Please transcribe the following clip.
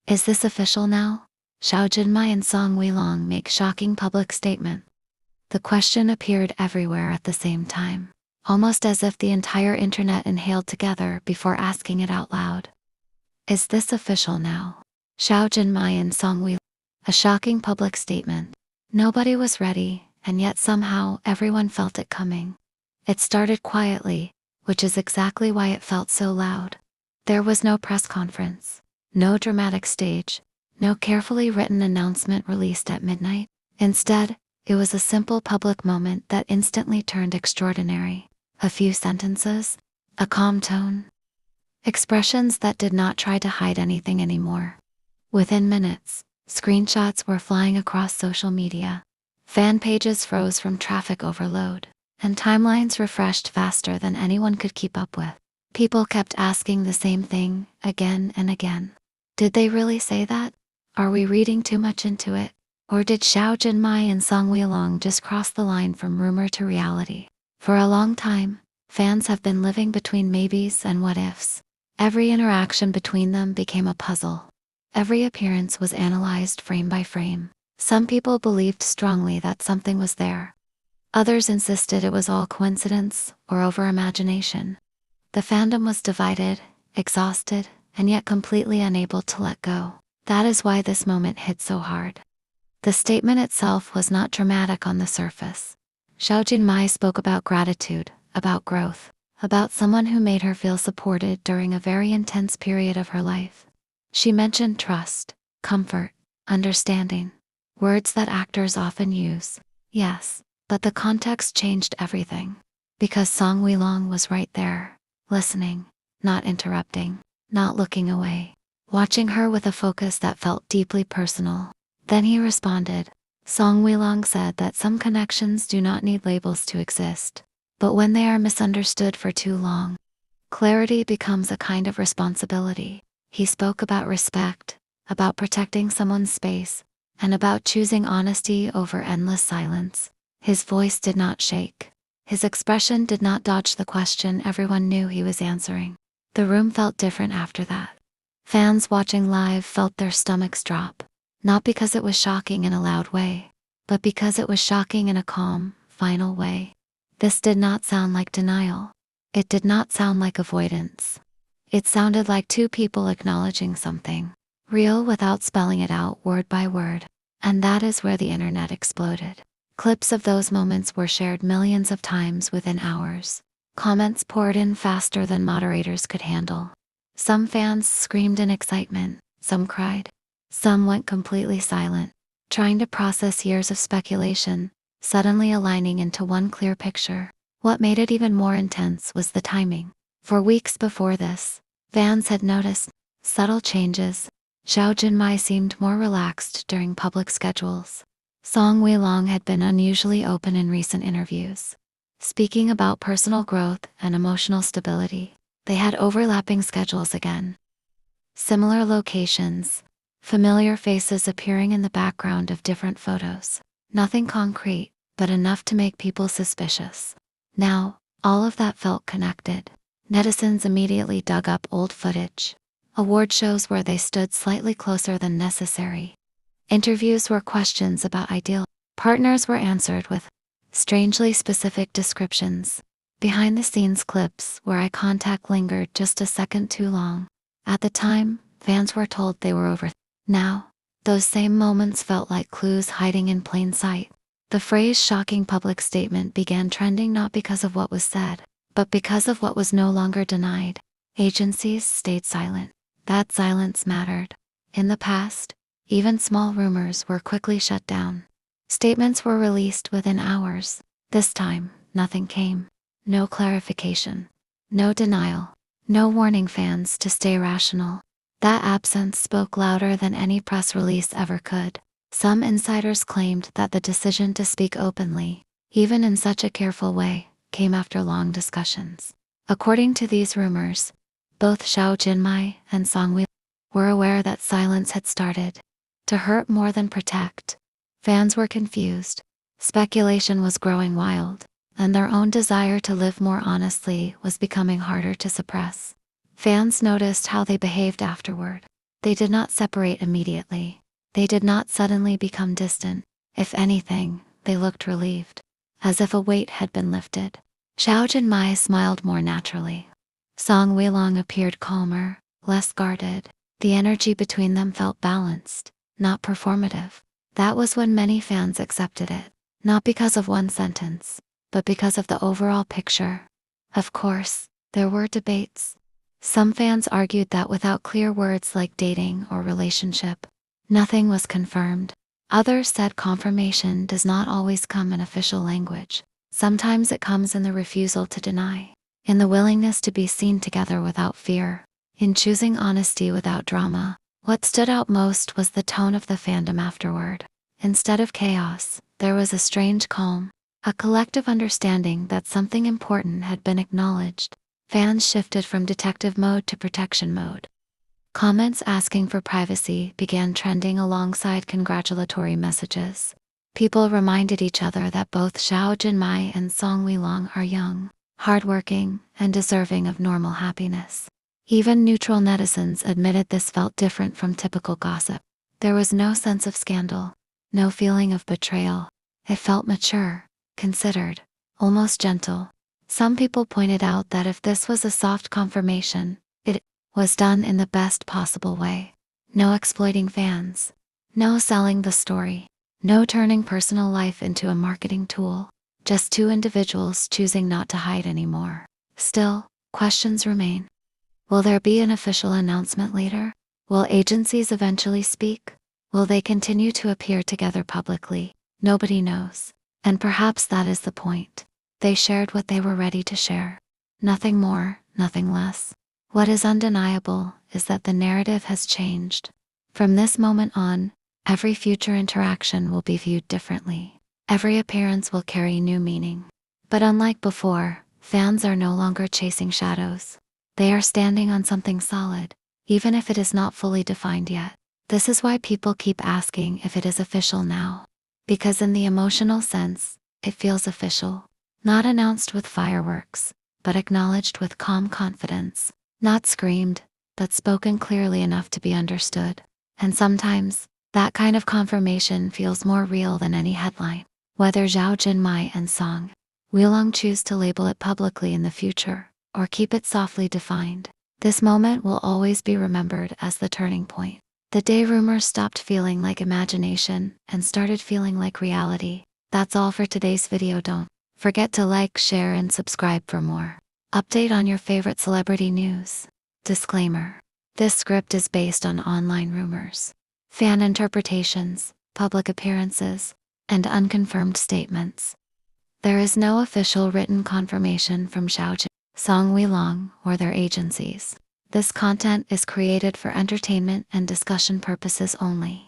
Is this official now? Zhao Jinmai and Song Weilong make shocking public statement. The question appeared everywhere at the same time, almost as if the entire internet inhaled together before asking it out loud. Is this official now? Zhao Jinmai and Song Weilong. A shocking public statement. Nobody was ready, and yet somehow everyone felt it coming. It started quietly, which is exactly why it felt so loud. There was no press conference, no dramatic stage, no carefully written announcement released at midnight. Instead, it was a simple public moment that instantly turned extraordinary. A few sentences, a calm tone, expressions that did not try to hide anything anymore. Within minutes, screenshots were flying across social media. Fan pages froze from traffic overload, and timelines refreshed faster than anyone could keep up with. People kept asking the same thing again and again. Did they really say that? Are we reading too much into it? Or did Zhao Jinmai and Song Weilong just cross the line from rumor to reality? For a long time, fans have been living between maybes and what ifs. Every interaction between them became a puzzle. Every appearance was analyzed frame by frame. Some people believed strongly that something was there. Others insisted it was all coincidence or over-imagination. The fandom was divided, exhausted, and yet completely unable to let go. That is why this moment hit so hard. The statement itself was not dramatic on the surface. Zhao Jinmai spoke about gratitude, about growth, about someone who made her feel supported during a very intense period of her life. She mentioned trust, comfort, understanding, words that actors often use. Yes, but the context changed everything. Because Song Weilong was right there, listening, not interrupting, not looking away, watching her with a focus that felt deeply personal. Then he responded. Song Weilong said that some connections do not need labels to exist, but when they are misunderstood for too long, clarity becomes a kind of responsibility. He spoke about respect, about protecting someone's space, and about choosing honesty over endless silence. His voice did not shake. His expression did not dodge the question everyone knew he was answering. The room felt different after that. Fans watching live felt their stomachs drop, not because it was shocking in a loud way, but because it was shocking in a calm, final way. This did not sound like denial. It did not sound like avoidance. It sounded like two people acknowledging something, real without spelling it out word by word. And that is where the internet exploded. Clips of those moments were shared millions of times within hours. Comments poured in faster than moderators could handle. Some fans screamed in excitement, some cried. Some went completely silent, trying to process years of speculation, suddenly aligning into one clear picture. What made it even more intense was the timing. For weeks before this, fans had noticed subtle changes. Zhao Jinmai seemed more relaxed during public schedules. Song Weilong had been unusually open in recent interviews, speaking about personal growth and emotional stability. They had overlapping schedules again. Similar locations, familiar faces appearing in the background of different photos. Nothing concrete, but enough to make people suspicious. Now, all of that felt connected. Netizens immediately dug up old footage. Award shows where they stood slightly closer than necessary. Interviews where questions about ideal partners were answered with strangely specific descriptions. Behind-the-scenes clips where eye contact lingered just a second too long. At the time, fans were told they were over. Now, those same moments felt like clues hiding in plain sight. The phrase shocking public statement began trending not because of what was said, but because of what was no longer denied. Agencies stayed silent. That silence mattered. In the past, even small rumors were quickly shut down. Statements were released within hours. This time, nothing came. No clarification. No denial. No warning fans to stay rational. That absence spoke louder than any press release ever could. Some insiders claimed that the decision to speak openly, even in such a careful way, came after long discussions. According to these rumors, both Zhao Jinmai and Song Weilong were aware that silence had started to hurt more than protect. Fans were confused. Speculation was growing wild, and their own desire to live more honestly was becoming harder to suppress. Fans noticed how they behaved afterward. They did not separate immediately. They did not suddenly become distant. If anything, they looked relieved, as if a weight had been lifted. Zhao Jinmai smiled more naturally. Song Weilong appeared calmer, less guarded. The energy between them felt balanced, not performative. That was when many fans accepted it, not because of one sentence, but because of the overall picture. Of course, there were debates. Some fans argued that without clear words like dating or relationship, nothing was confirmed. Others said confirmation does not always come in official language. Sometimes it comes in the refusal to deny, in the willingness to be seen together without fear, in choosing honesty without drama. What stood out most was the tone of the fandom afterward. Instead of chaos, there was a strange calm, a collective understanding that something important had been acknowledged. Fans shifted from detective mode to protection mode. Comments asking for privacy began trending alongside congratulatory messages. People reminded each other that both Zhao Jinmai and Song Weilong are young, hardworking, and deserving of normal happiness. Even neutral netizens admitted this felt different from typical gossip. There was no sense of scandal, no feeling of betrayal. It felt mature, considered, almost gentle. Some people pointed out that if this was a soft confirmation, it was done in the best possible way. No exploiting fans. No selling the story. No turning personal life into a marketing tool. Just two individuals choosing not to hide anymore. Still, questions remain. Will there be an official announcement later? Will agencies eventually speak? Will they continue to appear together publicly? Nobody knows. And perhaps that is the point. They shared what they were ready to share. Nothing more, nothing less. What is undeniable is that the narrative has changed. From this moment on, every future interaction will be viewed differently. Every appearance will carry new meaning. But unlike before, fans are no longer chasing shadows. They are standing on something solid, even if it is not fully defined yet. This is why people keep asking if it is official now. Because in the emotional sense, it feels official. Not announced with fireworks, but acknowledged with calm confidence. Not screamed, but spoken clearly enough to be understood. And sometimes, that kind of confirmation feels more real than any headline. Whether Zhao Jinmai and Song Weilong choose to label it publicly in the future, or keep it softly defined, this moment will always be remembered as the turning point. The day rumors stopped feeling like imagination and started feeling like reality. That's all for today's video. Don't forget to like, share, and subscribe for more. Update on your favorite celebrity news. Disclaimer. This script is based on online rumors, fan interpretations, public appearances, and unconfirmed statements. There is no official written confirmation from Zhao Jinmai, Song Weilong, or their agencies. This content is created for entertainment and discussion purposes only.